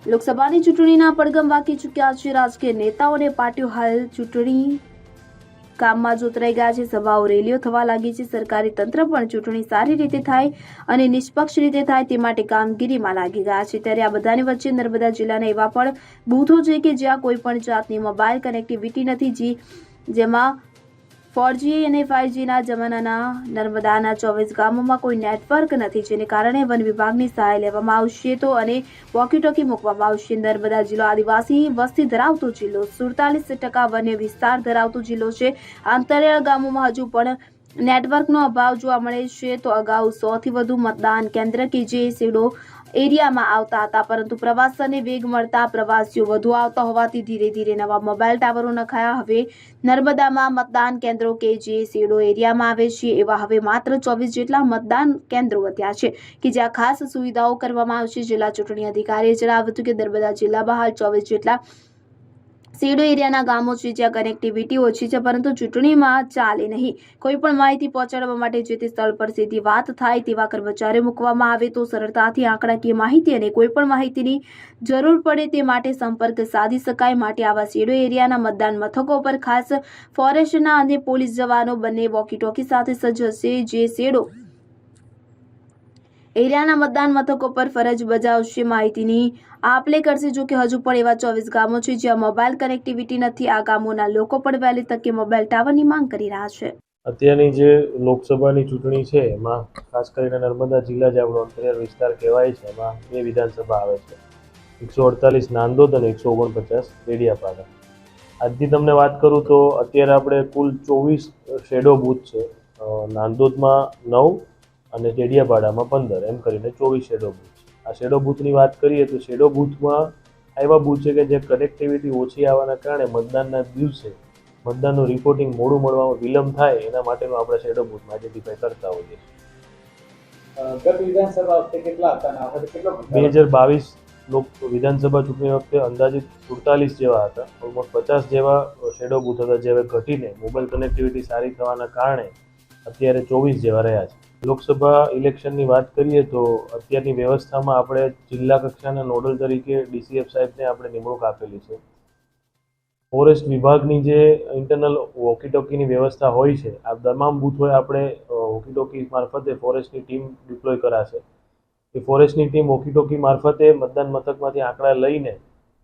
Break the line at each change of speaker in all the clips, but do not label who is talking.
લોકસભાની ચૂંટણીના પડઘમ વાગી ચૂક્યા છે। રાજકીય નેતાઓ અને પાર્ટીઓ હાલ ચૂંટણી કામમાં જોતરાઈ ગયા છે। સભાઓ રેલીઓ થવા લાગી છે। સરકારી તંત્ર પણ ચૂંટણી સારી રીતે થાય અને નિષ્પક્ષ રીતે થાય તે માટે કામગીરીમાં લાગી ગયા છે। ત્યારે આ બધાની વચ્ચે નર્મદા જિલ્લાના એવા પણ બૂથો છે કે જ્યાં કોઈ પણ જાતની મોબાઈલ કનેક્ટિવિટી નથી, જેમાં 4G અને 5Gના જમાનાના નર્મદાના 24 ગામોમાં કોઈ નેટવર્ક નથી, જેને કારણે વન વિભાગની સહાય લેવામાં આવશે તો અને વોકી-ટોકી મૂકવામાં આવશે। નર્મદા જિલ્લો આદિવાસી વસ્તી ધરાવતો જિલ્લો, 47% વન્ય વિસ્તાર ધરાવતો જિલ્લો છે। અંતરિયાળ ગામોમાં હજુ પણ નેટવર્કનો અભાવ જોવા મળે છે। તો અગાઉ 100 થી વધુ મતદાન કેન્દ્ર કે જે શેડો એરિયામાં આવતા હતા, પરંતુ પ્રવાસનને વેગ મળતા પ્રવાસીઓ વધુ આવતા હોવાથી ધીરે ધીરે નવા મોબાઈલ ટાવરો નખાયા। હવે નર્મદામાં મતદાન કેન્દ્રો કે જે શેડો એરિયામાં આવે છે એવા હવે માત્ર 24 જેટલા મતદાન કેન્દ્રો વધ્યા છે કે જ્યાં ખાસ સુવિધાઓ કરવામાં આવશે। જિલ્લા ચૂંટણી અધિકારીએ જણાવ્યું હતું કે નર્મદા જિલ્લામાં હાલ 24 જેટલા શેડો એરિયાના ગામો છે જ્યાં કનેક્ટિવિટી ઓછી છે, પરંતુ ચૂંટણીમાં ચાલે નહીં। કોઈ પણ માહિતી પહોંચાડવા માટે જે તે સ્થળ પર સીધી વાત થાય તેવા કર્મચારીઓ મૂકવામાં આવે તો સરળતાથી આંકડાકીય માહિતી અને કોઈ પણ માહિતીની જરૂર પડે તે માટે સંપર્ક સાધી શકાય। માટે આવા શેડો એરિયાના મતદાન મથકો પર ખાસ ફોરેસ્ટના અને પોલીસ જવાનો બંને વોકી-ટોકી સાથે સજ્જ હશે, જે શેડો એરિયાના મતદાન મથકો પર ફરજ બજાવશે, માહિતીની આપ-લે કરશે। જો કે હજુ પણ એવા 24 ગામો છે જ્યાં મોબાઈલ કનેક્ટિવિટી નથી। આ ગામોના લોકો પણ વહેલી તકે મોબાઈલ ટાવરની માંગ કરી રહ્યા છે।
અત્યારની જે લોકસભાની ચૂંટણી છે એમાં ખાસ કરીને નર્મદા જિલ્લા જે આપણો અંતરિયાળ વિસ્તાર કહેવાય છે એમાં 2 વિધાનસભા આવે છે, 148 નાંદોદ અને 149 ડેડિયાપાડા। આજની તમને વાત કરું તો અત્યારે આપણે કુલ 24 શેડો બૂથ છે। નાંદોદમાં 9 અને ડેડિયાપાડામાં 15 એમ કરીને 24 શેડો બૂથ છે। આ શેડો બૂથની વાત કરીએ તો શેડો બૂથમાં એવા બૂથ છે કે જે કનેક્ટિવિટી ઓછી આવવાના કારણે મતદાનના દિવસે મતદાનનું રિપોર્ટિંગ મોડું મળવામાં વિલંબ થાય એના માટેનો આપણે શેડો બૂથમાં આઈડેન્ટિફાઈ કરતા હોઈએ છીએ।
ગત વિધાનસભા વખતે કેટલા હતા અને આ વખતે કેટલો?
2022 વિધાનસભા ચૂંટણી વખતે અંદાજિત 47 જેવા હતા, ઓલમોસ્ટ 50 જેવા શેડો બૂથ હતા, જે હવે ઘટીને મોબાઈલ કનેક્ટિવિટી સારી થવાના કારણે અત્યારે 24 જેવા રહ્યા છે। લોકસભા ઇલેક્શનની વાત કરીએ તો અત્યારની વ્યવસ્થામાં આપણે જિલ્લા કક્ષાના નોડલ તરીકે ડીસીએફ સાહેબને આપણે નિમણૂક આપેલી છે। ફોરેસ્ટ વિભાગની જે ઇન્ટરનલ વોકી-ટોકીની વ્યવસ્થા હોય છે, આ તમામ બૂથોએ આપણે વોકી-ટોકી મારફતે ફોરેસ્ટની ટીમ ડિપ્લોય કરાશે। એ ફોરેસ્ટની ટીમ વોકી-ટોકી મારફતે મતદાન મથકમાંથી આંકડા લઈને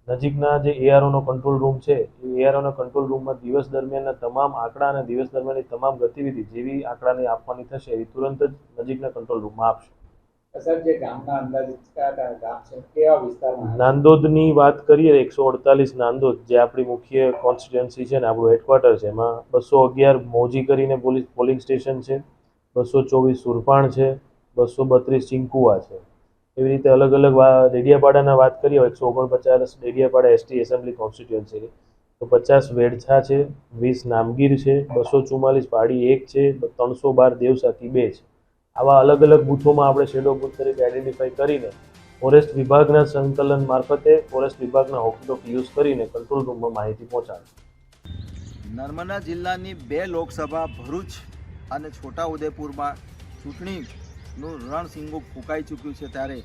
નજીકના જે એઆરઓનો કંટ્રોલ રૂમ છે એ એઆરઓના કંટ્રોલ રૂમમાં દિવસ દરમિયાનના તમામ આંકડા અને દિવસ દરમિયાનની તમામ ગતિવિધિ જેવી આંકડાને આપવાની થશે એ તુરંત જ નજીકના કંટ્રોલ રૂમમાં આપશે।
સર, જે ગામના અંદાજિત કયા ગામ છે, કેવા વિસ્તારમાં?
નાંદોદની વાત કરીએ 148 નાંદોદ જે આપણી મુખ્ય કોન્સ્ટિટ્યુઅન્સી છે ને આપણું હેડક્વાર્ટર છે, એમાં 211 મોજી કરીને પોલિંગ સ્ટેશન છે, 224 સુરપાણ છે, 232 ચિંકુવા છે। એવી રીતે અલગ અલગ ડેડિયાપાડાના વાત કરીએ 149 ડેડિયાપાડા એસટી એસેમ્બલી કોન્સ્ટિટ્યુઅન્સી તો 50 વેડછા છે, 20 નામગીર છે, 244 પાડી 1 છે, 312 દેવસાથી 2 છે। આવા અલગ અલગ બૂથોમાં આપણે શેડો બૂથ તરીકે આઈડેન્ટિફાઈ કરીને ફોરેસ્ટ વિભાગના સંકલન મારફતે ફોરેસ્ટ વિભાગના વોકી-ટોકી યુઝ કરીને કંટ્રોલ રૂમમાં માહિતી પહોંચાડે।
નર્મદા જિલ્લાની 2 લોકસભા ભરૂચ અને છોટાઉદેપુરમાં ચૂંટણીનું રણસિંગું ફૂંકાઈ ચૂક્યું છે, ત્યારે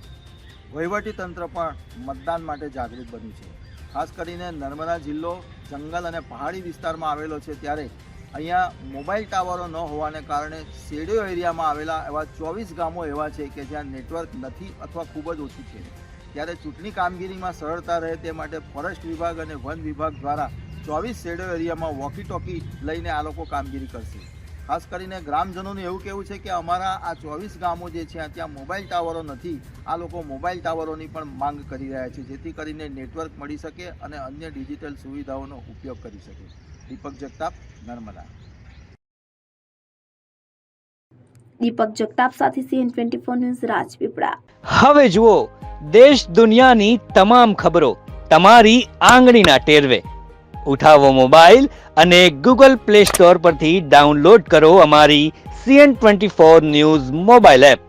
વહીવટીતંત્ર પણ મતદાન માટે જાગૃત બન્યું છે। ખાસ કરીને નર્મદા જિલ્લો જંગલ અને પહાડી વિસ્તારમાં આવેલો છે, ત્યારે અહીંયા મોબાઈલ ટાવરો ન હોવાને કારણે શેડો એરિયામાં આવેલા એવા 24 ગામો એવા છે કે જ્યાં નેટવર્ક નથી અથવા ખૂબ જ ઓછું છે। ત્યારે ચૂંટણી કામગીરીમાં સરળતા રહે તે માટે ફોરેસ્ટ વિભાગ અને વન વિભાગ દ્વારા 24 શેડો એરિયામાં વોકી-ટોકી લઈને આ લોકો કામગીરી કરશે। ખાસ કરીને ગ્રામજનોનું એવું કહેવું છે કે અમારા આ 24 ગામો જે છે ત્યાં મોબાઈલ ટાવરો નથી, આ લોકો મોબાઈલ ટાવરોની પણ માંગ કરી રહ્યા છે, જેથી કરીને નેટવર્ક મળી શકે અને અન્ય ડિજિટલ સુવિધાઓનો ઉપયોગ કરી શકે। દીપક જગતાપ, નર્મદા।
દીપક જગતાપ સાથે CN24 ન્યૂઝ, રાજપીપળા।
હવે જુઓ દેશ દુનિયાની તમામ ખબરો તમારી આંગળીના ટેરવે। ઉઠાવો મોબાઈલ અને ગૂગલ પ્લે સ્ટોર પરથી ડાઉનલોડ કરો અમારી CN24 ન્યૂઝ મોબાઈલ એપ।